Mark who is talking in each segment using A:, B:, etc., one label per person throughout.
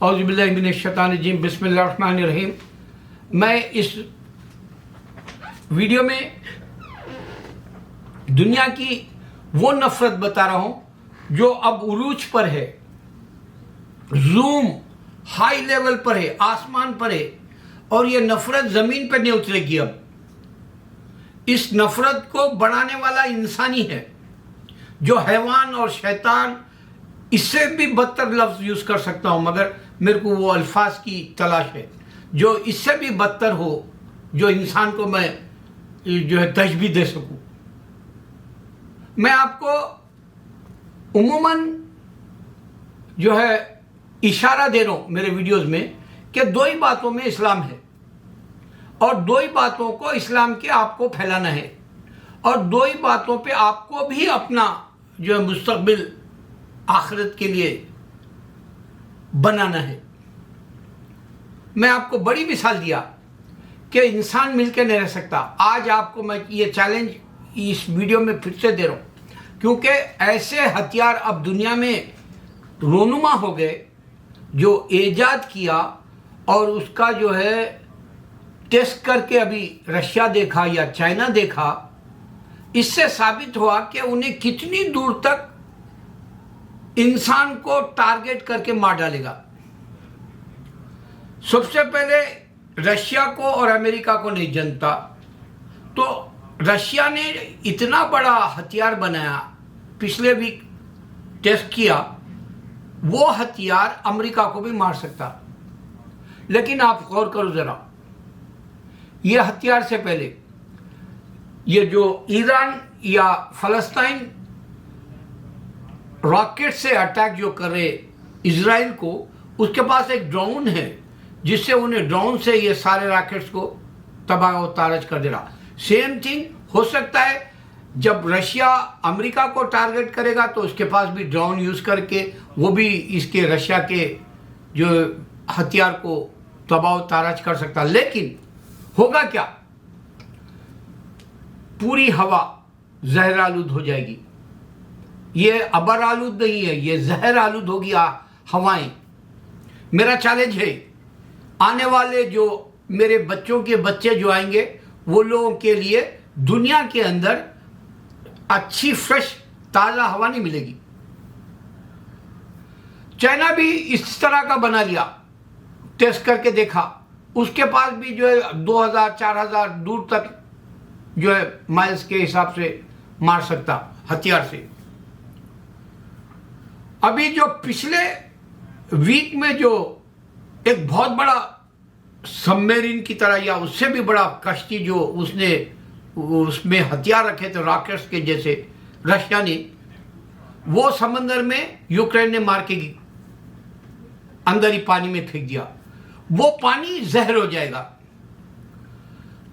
A: औज़ुबिल्लाहि मिनश्शैतानिर्रजीम बिस्मिल्लाहिर्रहमानिर्रहीम। मैं इस वीडियो में दुनिया की वो नफ़रत बता रहा हूँ जो अब उरूज पर है, जूम हाई लेवल पर है, आसमान पर है, और ये नफ़रत ज़मीन पर नहीं उतरेगी। अब इस नफ़रत को बढ़ाने वाला इंसान ही है, जो हैवान और शैतान, इससे भी बदतर लफ्ज़ यूज़ कर सकता हूँ मगर मेरे को वो अल्फाज की तलाश है जो इससे भी बदतर हो, जो इंसान को मैं जो है तशबीह दे सकूँ। मैं आपको उम्मन जो है इशारा दे रहा हूँ मेरे वीडियोज़ में कि दो ही बातों में इस्लाम है और दो ही बातों को इस्लाम के आपको फैलाना है और दो ही बातों पे आपको भी अपना जो है मुस्तकबिल आखिरत के लिए बनाना है। मैं आपको बड़ी मिसाल दिया कि इंसान मिलकर नहीं रह सकता। आज आपको मैं ये चैलेंज इस वीडियो में फिर से दे रहा हूँ क्योंकि ऐसे हथियार अब दुनिया में रोनुमा हो गए जो ईजाद किया और उसका जो है टेस्ट करके अभी रशिया देखा या चाइना देखा, इससे साबित हुआ कि उन्हें कितनी दूर तक इंसान को टारगेट करके मार डालेगा। सबसे पहले रशिया को और अमेरिका को नहीं जनता, तो रशिया ने इतना बड़ा हथियार बनाया, पिछले वीक टेस्ट किया, वो हथियार अमेरिका को भी मार सकता। लेकिन आप गौर करो ज़रा, ये हथियार से पहले ये जो ईरान या फ़लस्तीन रॉकेट से अटैक जो कर रहे इजराइल को, उसके पास एक ड्रोन है जिससे उन्हें ड्रोन से ये सारे रॉकेट्स को तबाह व तारज कर दे रहा। सेम थिंग हो सकता है जब रशिया अमेरिका को टारगेट करेगा तो उसके पास भी ड्रोन यूज़ करके वो भी इसके रशिया के जो हथियार को तबाह व तारज कर सकता। लेकिन होगा क्या, पूरी हवा जहर आलूद हो जाएगी। ये अबर आलूद नहीं है, ये जहर आलूद होगी हवाएं। मेरा चैलेंज है, आने वाले जो मेरे बच्चों के बच्चे जो आएंगे वो लोगों के लिए दुनिया के अंदर अच्छी फ्रेश ताज़ा हवा नहीं मिलेगी। चाइना भी इस तरह का बना लिया, टेस्ट करके देखा, उसके पास भी जो है 2000-4000 दूर तक जो है माइल्स के हिसाब से मार सकता हथियार से। अभी जो पिछले वीक में जो एक बहुत बड़ा सबमरीन की तरह या उससे भी बड़ा कश्ती जो उसमें हथियार रखे थे रॉकेट्स के जैसे रशिया ने, वो समंदर में यूक्रेन ने मार के अंदर ही पानी में फेंक दिया। वो पानी जहर हो जाएगा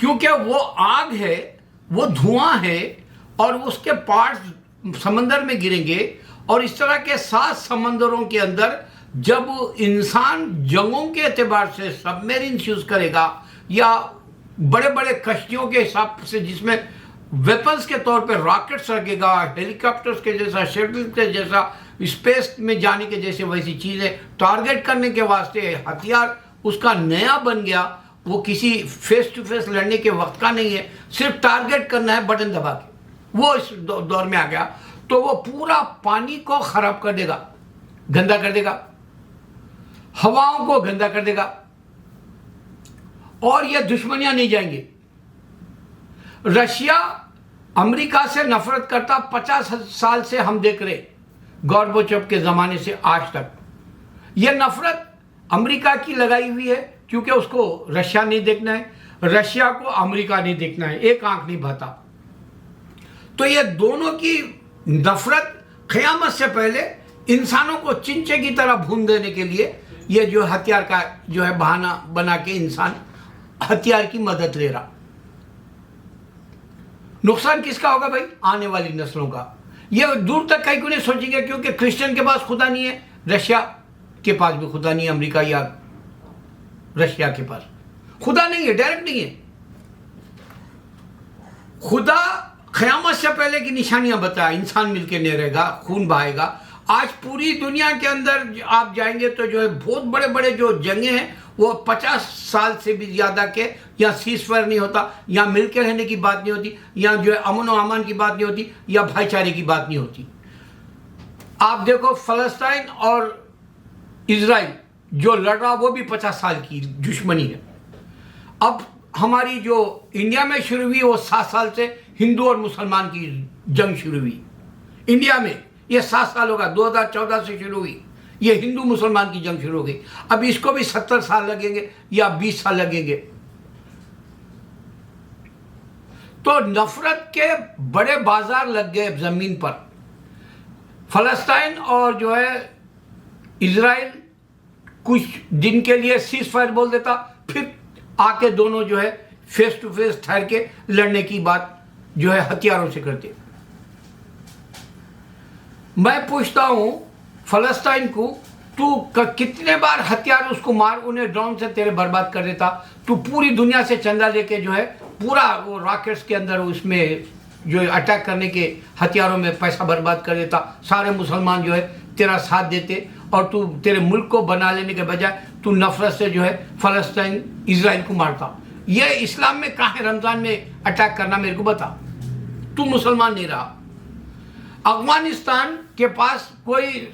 A: क्योंकि वो आग है, वो धुआं है और उसके पार्ट्स समंदर में गिरेंगे। और इस तरह के 7 समंदरों के अंदर जब इंसान जंगों के एतबार से सबमरीन यूज करेगा या बड़े बड़े कश्तियों के हिसाब से जिसमें वेपन्स के तौर पर रॉकेट्स रखेगा, हेलीकॉप्टर्स के जैसा, शटल के जैसा, स्पेस में जाने के जैसे वैसी चीज़ें टारगेट करने के वास्ते हथियार उसका नया बन गया। वो किसी फेस टू फेस लड़ने के वक्त का नहीं है, सिर्फ टारगेट करना है बटन दबा के। वो इस दौर में आ गया तो वो पूरा पानी को खराब कर देगा, गंदा कर देगा, हवाओं को गंदा कर देगा और ये दुश्मनियां नहीं जाएंगी। रशिया अमेरिका से नफरत करता 50 साल से हम देख रहे, गॉर्बाचोव के ज़माने से आज तक। यह नफरत अमेरिका की लगाई हुई है क्योंकि उसको रशिया नहीं देखना है, रशिया को अमेरिका नहीं देखना है, एक आंख नहीं भाता। तो ये दोनों की नफरत क़यामत से पहले इंसानों को चिंचे की तरह भून देने के लिए ये जो हथियार का जो है बहाना बना के इंसान हथियार की मदद ले रहा। नुकसान किसका होगा भाई? आने वाली नस्लों का। ये दूर तक कहीं को नहीं सोचेंगे क्योंकि क्रिश्चियन के पास खुदा नहीं है, रशिया के पास भी खुदा नहीं है, अमेरिका या रशिया के पास खुदा नहीं है, डायरेक्ट नहीं है। खुदा क़यामत से पहले की निशानियां बताया, इंसान मिलकर नहीं रहेगा, खून बहाएगा, आज पूरी दुनिया के अंदर आप जाएंगे तो जो है बहुत बड़े बड़े जो जंगे हैं वो 50 साल से भी ज़्यादा के, या सीज़फायर नहीं होता, या मिलकर रहने की बात नहीं होती, या जो है अमन और अमान की बात नहीं होती, या भाईचारे की बात नहीं होती। आप देखो फ़लस्तीन और इजराइल जो लड़ रहा वो भी 50 साल की दुश्मनी है। अब हमारी जो इंडिया में शुरू हुई वो 7 साल से हिंदू और मुसलमान की जंग शुरू हुई इंडिया में। ये 7 साल होगा, 2014 से शुरू हुई, ये हिंदू मुसलमान की जंग शुरू हो गई। अब इसको भी 70 साल लगेंगे या 20 साल लगेंगे। तो नफरत के बड़े बाजार लग गए जमीन पर। फलस्तीन और जो है इजराइल कुछ दिन के लिए सीज फायर बोल देता, फिर आके दोनों जो है फेस टू फेस ठहर के लड़ने की बात जो है हथियारों से करते। मैं पूछता हूं फलस्तीन को, तू कितने बार हथियार उसको मार, उन्हें ड्रोन से तेरे बर्बाद कर देता। तू पूरी दुनिया से चंदा लेके जो है पूरा वो रॉकेट्स के अंदर उसमें जो है अटैक करने के हथियारों में पैसा बर्बाद कर देता। सारे मुसलमान जो है तेरा साथ देते और तू तेरे मुल्क को बना लेने के बजाय तू नफरत से जो है फलस्तीन इजराइल को मारता। ये इस्लाम में कहाँ है रमज़ान में अटैक करना, मेरे को बता। तू मुसलमान नहीं रहा। अफगानिस्तान के पास कोई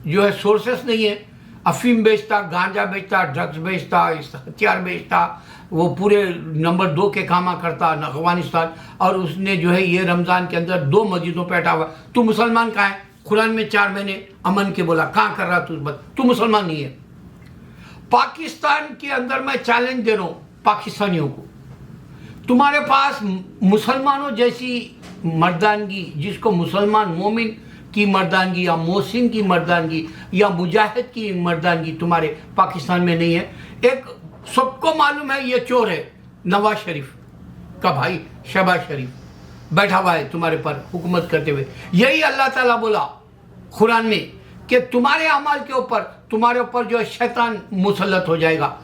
A: जो है सोर्सेस नहीं है। अफीम बेचता, गांजा बेचता, ड्रग्स बेचता, हथियार बेचता, वो पूरे नंबर 2 के कामा करता अफगानिस्तान। और उसने जो है ये रमज़ान के अंदर 2 मस्जिदों पर हटा हुआ। तू मुसलमान कहाँ है? कुरान में 4 महीने अमन के बोला, कहाँ कर रहा तू मुसलमान नहीं है। पाकिस्तान के अंदर मैं चैलेंज दे रहा हूँ पाकिस्तानियों को, तुम्हारे पास मुसलमानों जैसी मर्दानगी, जिसको मुसलमान मोमिन की मर्दानगी या मोहसिन की मर्दानगी या मुजाहिद की मर्दानगी तुम्हारे पाकिस्तान में नहीं है। एक सबको मालूम है ये चोर है, नवाज शरीफ का भाई शहबाज शरीफ बैठा हुआ है तुम्हारे पर हुकूमत करते हुए। यही अल्लाह ताला बोला कुरान में कि तुम्हारे अमाल के ऊपर, तुम्हारे ऊपर जो शैतान मुसल्लत हो जाएगा,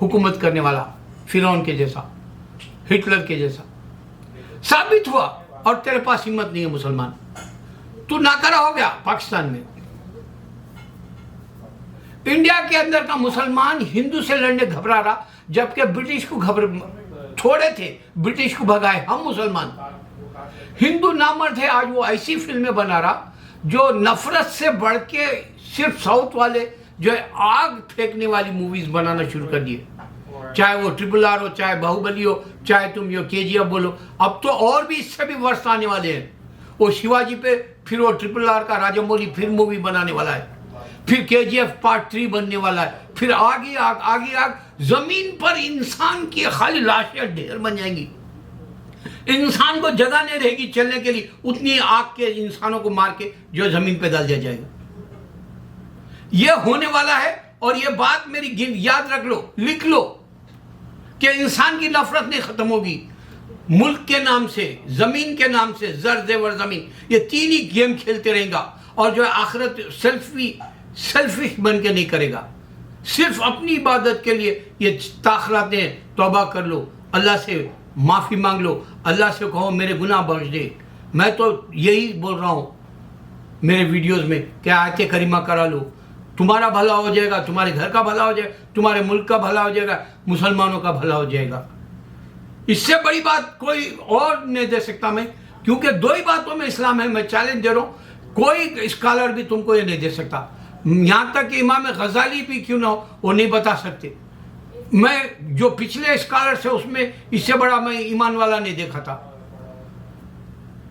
A: हुकूमत करने वाला, फिरौन के जैसा, हिटलर के जैसा साबित हुआ। और तेरे पास हिम्मत नहीं है मुसलमान, तू नाकारा हो गया पाकिस्तान में। इंडिया के अंदर का मुसलमान हिंदू से लड़ने घबरा रहा, जबकि ब्रिटिश को थोड़े थे, ब्रिटिश को भगाए हम मुसलमान। हिंदू नामर्द है, आज वो ऐसी फिल्में बना रहा जो नफरत से बढ़ के सिर्फ साउथ वाले जो है आग फेंकने वाली मूवीज बनाना शुरू कर दिए। चाहे वो RRR हो, चाहे बाहुबली हो, चाहे तुम यो KGF बोलो। अब तो और भी इससे भी वर्ष आने वाले हैं। वो शिवाजी पे फिर वो RRR का राजमौली फिर मूवी बनाने वाला है, फिर KGF पार्ट 3 बनने वाला है, फिर आगे आग जमीन पर इंसान की खाली लाशें ढेर बन जाएंगी। इंसान को जगह नहीं रहेगी चलने के लिए, उतनी आग के इंसानों को मार के जो जमीन पे डाल दिया जाएगा। यह होने वाला है। और यह बात मेरी याद रख लो, लिख लो कि इंसान की नफरत नहीं खत्म होगी। मुल्क के नाम से, जमीन के नाम से, जर जेवर जमीन, ये 3 ही गेम खेलते रहेगा। और जो है आखिरत सेल्फिश बन के नहीं करेगा, सिर्फ अपनी इबादत के लिए ये ताखराते हैं। तौबा कर लो, अल्लाह से माफ़ी मांग लो, अल्लाह से कहो मेरे गुनाह बख्श दे। मैं तो यही बोल रहा हूँ मेरे वीडियोस में कि आयत करीमा करा लो, तुम्हारा भला हो जाएगा, तुम्हारे घर का भला हो जाएगा, तुम्हारे मुल्क का भला हो जाएगा, मुसलमानों का भला हो जाएगा। इससे बड़ी बात कोई और नहीं दे सकता मैं, क्योंकि 2 ही बातों में इस्लाम है। मैं चैलेंज दे रहा हूँ, कोई स्कॉलर भी तुमको ये नहीं दे सकता। यहाँ तक कि इमाम गजाली भी क्यों ना हो, वो नहीं बता सकते। मैं जो पिछले स्कॉलर से उसमें इससे बड़ा मैं ईमान वाला नहीं देखा था।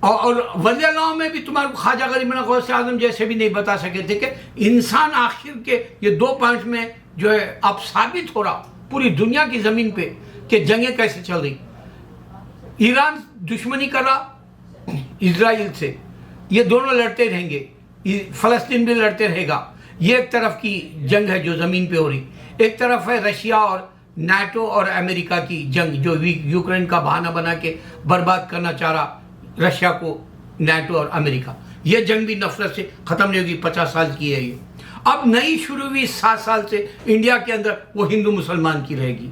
A: और वली अल्लाह में भी तुम्हारे ख्वाजा गरीब नवाज गौस आजम जैसे भी नहीं बता सके थे कि इंसान आखिर के ये 2 पॉइंट में जो है अब साबित हो रहा पूरी दुनिया की ज़मीन पे कि जंगें कैसे चल रही। ईरान दुश्मनी कर रहा इजराइल से, ये दोनों लड़ते रहेंगे, फ़लस्तीन भी लड़ते रहेगा। ये एक तरफ की जंग है जो ज़मीन पे हो रही। एक तरफ है रशिया और नाटो और अमेरिका की जंग, जो यूक्रेन का बहाना बना के बर्बाद करना चाह रहा रशिया को नाटो और अमेरिका। ये जंग भी नफरत से ख़त्म नहीं होगी, 50 साल की है ये। अब नई शुरू हुई 7 साल से इंडिया के अंदर वो हिंदू मुसलमान की रहेगी।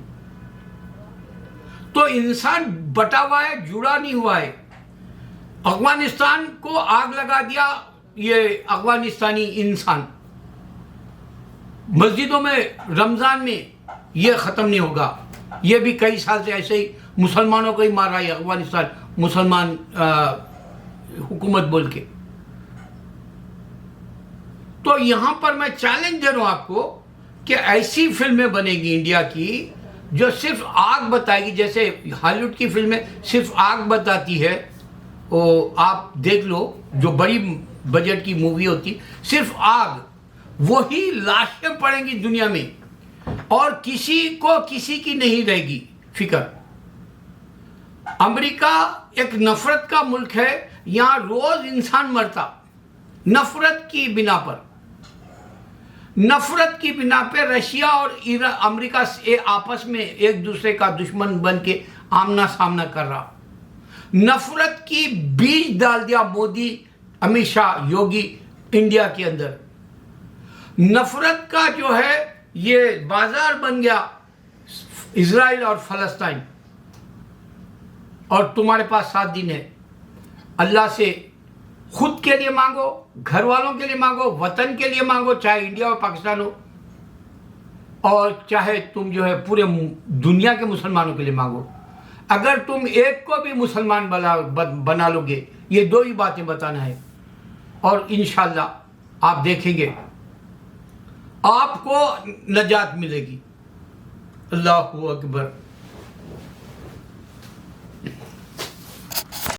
A: तो इंसान बटा हुआ है, जुड़ा नहीं हुआ है। अफगानिस्तान को आग लगा दिया ये अफगानिस्तानी इंसान, मस्जिदों में रमज़ान में ये ख़त्म नहीं होगा। ये भी कई साल से ऐसे ही मुसलमानों को ही मार रहा है अफगानिस्तान, मुसलमान हुकूमत बोल के। तो यहां पर मैं चैलेंज दे रहा हूं आपको कि ऐसी फिल्में बनेगी इंडिया की जो सिर्फ आग बताएगी, जैसे हॉलीवुड की फिल्में सिर्फ आग बताती है, वो आप देख लो जो बड़ी बजट की मूवी होती सिर्फ आग, वही लाशें पड़ेंगी दुनिया में और किसी को किसी की नहीं रहेगी फिक्र। अमेरिका एक नफरत का मुल्क है, यहां रोज इंसान मरता नफरत की बिना पर। नफरत की बिना पर रशिया और अमेरिका से आपस में एक दूसरे का दुश्मन बन के आमना सामना कर रहा। नफरत की बीज डाल दिया मोदी, अमित शाह, योगी इंडिया के अंदर। नफरत का जो है ये बाजार बन गया इजराइल और फलस्तीन। और तुम्हारे पास 7 दिन है, अल्लाह से खुद के लिए मांगो, घर वालों के लिए मांगो, वतन के लिए मांगो, चाहे इंडिया और पाकिस्तान हो, और चाहे तुम जो है पूरे दुनिया के मुसलमानों के लिए मांगो। अगर तुम एक को भी मुसलमान बना लोगे, ये 2 ही बातें बताना है, और इंशाल्लाह आप देखेंगे आपको नजात मिलेगी। अल्लाहू अकबर।